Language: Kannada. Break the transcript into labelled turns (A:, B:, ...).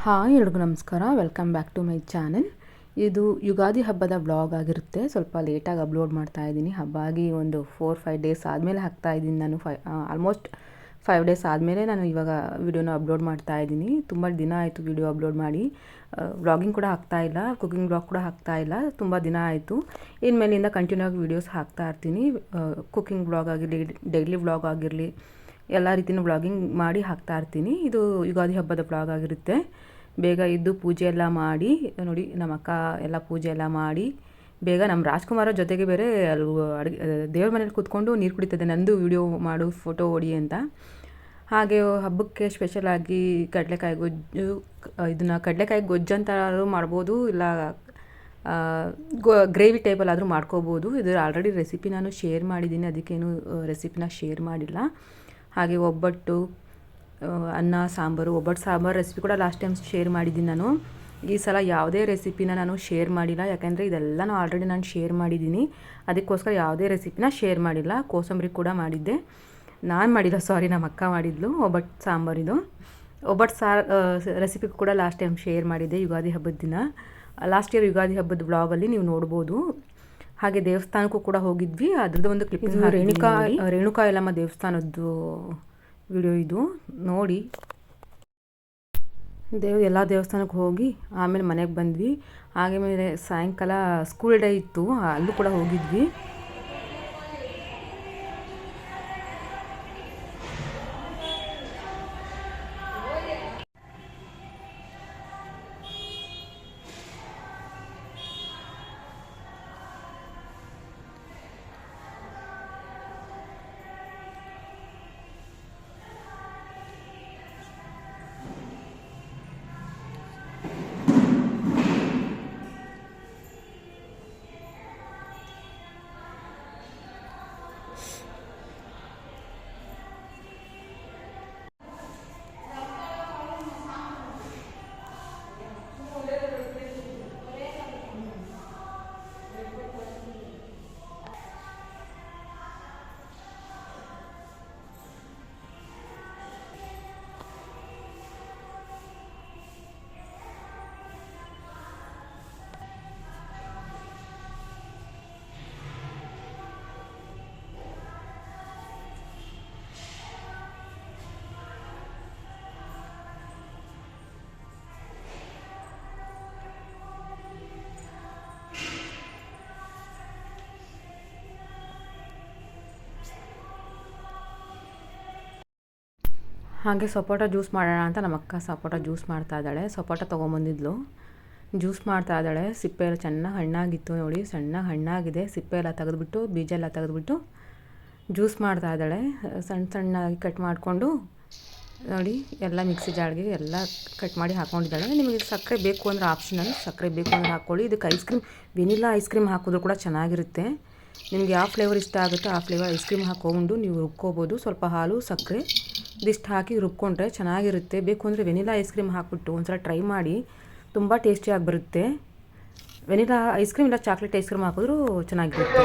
A: ಹಾಯ್ ಎಲ್ರಿಗೂ ನಮಸ್ಕಾರ. Welcome back to my channel. ಇದು ಯುಗಾದಿ ಹಬ್ಬದ ವ್ಲಾಗ್ ಆಗಿರುತ್ತೆ. ಸ್ವಲ್ಪ ಲೇಟಾಗಿ ಅಪ್ಲೋಡ್ ಮಾಡ್ತಾ ಇದ್ದೀನಿ. ಹಬ್ಬ ಆಗಿ ಒಂದು 4-5 ಡೇಸ್ ಆದಮೇಲೆ ಹಾಕ್ತಾ ಇದ್ದೀನಿ. ನಾನು ಆಲ್ಮೋಸ್ಟ್ 5 ಡೇಸ್ ಆದಮೇಲೆ ನಾನು ಇವಾಗ ವಿಡಿಯೋನ ಅಪ್ಲೋಡ್ ಮಾಡ್ತಾ ಇದ್ದೀನಿ. ತುಂಬ ದಿನ ಆಯಿತು ವಿಡಿಯೋ ಅಪ್ಲೋಡ್ ಮಾಡಿ. ವ್ಲಾಗಿಂಗ್ ಕೂಡ ಹಾಕ್ತಾ ಇಲ್ಲ, ಕುಕಿಂಗ್ ವ್ಲಾಗ್ ಕೂಡ ಹಾಕ್ತಾ ಇಲ್ಲ, ತುಂಬ ದಿನ ಆಯಿತು. ಇನ್ಮೇಲಿಂದ ಕಂಟಿನ್ಯೂ ಆಗಿ ವೀಡಿಯೋಸ್ ಹಾಕ್ತಾ ಇರ್ತೀನಿ. ಕುಕಿಂಗ್ ವ್ಲಾಗ್ ಆಗಿರಲಿ, ಡೈಲಿ ವ್ಲಾಗ್ ಆಗಿರಲಿ, ಎಲ್ಲ ರೀತಿಯೂ ವ್ಲಾಗಿಂಗ್ ಮಾಡಿ ಹಾಕ್ತಾ ಇರ್ತೀನಿ. ಇದು ಯುಗಾದಿ ಹಬ್ಬದ ವ್ಲಾಗ್ ಆಗಿರುತ್ತೆ. ಬೇಗ ಇದ್ದು ಪೂಜೆ ಎಲ್ಲ ಮಾಡಿ ನೋಡಿ, ನಮ್ಮ ಅಕ್ಕ ಎಲ್ಲ ಪೂಜೆ ಎಲ್ಲ ಮಾಡಿ ಬೇಗ ನಮ್ಮ ರಾಜ್ಕುಮಾರ ಜೊತೆಗೆ ಬೇರೆ ಅಲ್ಲಿ ಅಡುಗೆ ದೇವ್ರ ಮನೇಲಿ ಕೂತ್ಕೊಂಡು ನೀರು ಕುಡಿತದೆ, ನಂದು ವಿಡಿಯೋ ಮಾಡು, ಫೋಟೋ ಹೊಡಿ ಅಂತ. ಹಾಗೆ ಹಬ್ಬಕ್ಕೆ ಸ್ಪೆಷಲಾಗಿ ಕಡಲೆಕಾಯಿ ಗೊಜ್ಜು, ಇದನ್ನು ಕಡಲೆಕಾಯಿ ಗೊಜ್ಜು ಅಂತಾದ್ರೂ ಮಾಡ್ಬೋದು, ಇಲ್ಲ ಗ್ರೇವಿ ಟೈಪಲ್ ಆದರೂ ಮಾಡ್ಕೋಬೋದು. ಇದು ಆಲ್ರೆಡಿ ರೆಸಿಪಿ ನಾನು ಶೇರ್ ಮಾಡಿದ್ದೀನಿ, ಅದಕ್ಕೇನು ರೆಸಿಪಿನ ಶೇರ್ ಮಾಡಿಲ್ಲ. ಹಾಗೆ ಒಬ್ಬಟ್ಟು, ಅನ್ನ ಸಾಂಬಾರು, ಒಬ್ಬಟ್ಟು ಸಾಂಬಾರು ರೆಸಿಪಿ ಕೂಡ ಲಾಸ್ಟ್ ಟೈಮ್ ಶೇರ್ ಮಾಡಿದ್ದೀನಿ ನಾನು. ಈ ಸಲ ಯಾವುದೇ ರೆಸಿಪಿನ ನಾನು ಶೇರ್ ಮಾಡಿಲ್ಲ, ಯಾಕೆಂದರೆ ಇದೆಲ್ಲ ಆಲ್ರೆಡಿ ನಾನು ಶೇರ್ ಮಾಡಿದ್ದೀನಿ. ಅದಕ್ಕೋಸ್ಕರ ಯಾವುದೇ ರೆಸಿಪಿನ ಶೇರ್ ಮಾಡಿಲ್ಲ. ಕೋಸಂಬರಿ ಕೂಡ ಮಾಡಿದ್ದೆ, ನಾನು ಮಾಡಿಲ್ಲ, ಸಾರಿ, ನಮ್ಮ ಅಕ್ಕ ಮಾಡಿದ್ಲು ಒಬ್ಬಟ್ಟು ಸಾಂಬಾರಿದು. ಒಬ್ಬಟ್ಟು ರೆಸಿಪಿ ಕೂಡ ಲಾಸ್ಟ್ ಟೈಮ್ ಶೇರ್ ಮಾಡಿದ್ದೆ ಯುಗಾದಿ ಹಬ್ಬದ ದಿನ. ಲಾಸ್ಟ್ ಇಯರ್ ಯುಗಾದಿ ಹಬ್ಬದ ವ್ಲಾಗಲ್ಲಿ ನೀವು ನೋಡ್ಬೋದು. ಹಾಗೆ ದೇವಸ್ಥಾನಕ್ಕೂ ಕೂಡ ಹೋಗಿದ್ವಿ, ಅದ್ರದ್ದು ಒಂದು ಕ್ಲಿಪ್. ರೇಣುಕಾ ಯಲ್ಲಮ್ಮ ದೇವಸ್ಥಾನದ್ದು ವಿಡಿಯೋ ಇದು ನೋಡಿ. ಎಲ್ಲ ದೇವಸ್ಥಾನಕ್ಕೆ ಹೋಗಿ ಆಮೇಲೆ ಮನೆಗೆ ಬಂದ್ವಿ. ಹಾಗೆ ಮೇಲೆ ಸಾಯಂಕಾಲ ಸ್ಕೂಲ್ ಡೇ ಇತ್ತು, ಅಲ್ಲೂ ಕೂಡ ಹೋಗಿದ್ವಿ. ಹಾಗೆ ಸಪೋಟ ಜ್ಯೂಸ್ ಮಾಡೋಣ ಅಂತ ನಮ್ಮ ಅಕ್ಕ ಸಪೋಟ ಜ್ಯೂಸ್ ಮಾಡ್ತಾ ಇದ್ದಾಳೆ. ಸಪೋಟ ತೊಗೊಂಬಂದಿದ್ಲು, ಜ್ಯೂಸ್ ಮಾಡ್ತಾ ಇದ್ದಾಳೆ. ಸಿಪ್ಪೆ ಎಲ್ಲ ಚೆನ್ನಾಗಿ ಹಣ್ಣಾಗಿತ್ತು ನೋಡಿ, ಸಣ್ಣ ಹಣ್ಣಾಗಿದೆ. ಸಿಪ್ಪೆ ಎಲ್ಲ ತೆಗೆದುಬಿಟ್ಟು, ಬೀಜ ಎಲ್ಲ ತೆಗೆದುಬಿಟ್ಟು ಜ್ಯೂಸ್ ಮಾಡ್ತಾ ಇದ್ದಾಳೆ. ಸಣ್ಣ ಸಣ್ಣಾಗಿ ಕಟ್ ಮಾಡಿಕೊಂಡು ನೋಡಿ, ಎಲ್ಲ ಮಿಕ್ಸಿ ಜಾರ್ಗೆ ಎಲ್ಲ ಕಟ್ ಮಾಡಿ ಹಾಕ್ಕೊಂಡಿದ್ದಾಳೆ. ನಿಮಗೆ ಸಕ್ಕರೆ ಬೇಕು ಅಂದರೆ ಆಪ್ಷನಲ್, ಸಕ್ಕರೆ ಬೇಕು ಅಂದರೆ ಹಾಕ್ಕೊಳ್ಳಿ. ಇದಕ್ಕೆ ice cream, vanilla ice cream ಹಾಕಿದ್ರು ಕೂಡ ಚೆನ್ನಾಗಿರುತ್ತೆ. ನಿಮ್ಗೆ ಯಾವ ಫ್ಲೇವರ್ ಇಷ್ಟ ಆಗುತ್ತೋ ಆ ಫ್ಲೇವರ್ ಐಸ್ ಕ್ರೀಮ್ ಹಾಕ್ಕೊಂಡು ನೀವು ರುಬ್ಕೋಬೋದು. ಸ್ವಲ್ಪ ಹಾಲು, ಸಕ್ಕರೆ ಇದಿಷ್ಟು ಹಾಕಿ ರುಬ್ಕೊಂಡ್ರೆ ಚೆನ್ನಾಗಿರುತ್ತೆ. ಬೇಕು ಅಂದರೆ ವೆನಿಲಾ ಐಸ್ ಕ್ರೀಮ್ ಹಾಕ್ಬಿಟ್ಟು ಒಂದ್ಸಲ ಟ್ರೈ ಮಾಡಿ, ತುಂಬ ಟೇಸ್ಟಿಯಾಗಿ ಬರುತ್ತೆ. ವೆನಿಲಾ ಐಸ್ ಕ್ರೀಮ್ ಇಲ್ಲ ಚಾಕ್ಲೇಟ್ ಐಸ್ ಕ್ರೀಮ್ ಹಾಕಿದ್ರೂ ಚೆನ್ನಾಗಿರುತ್ತೆ.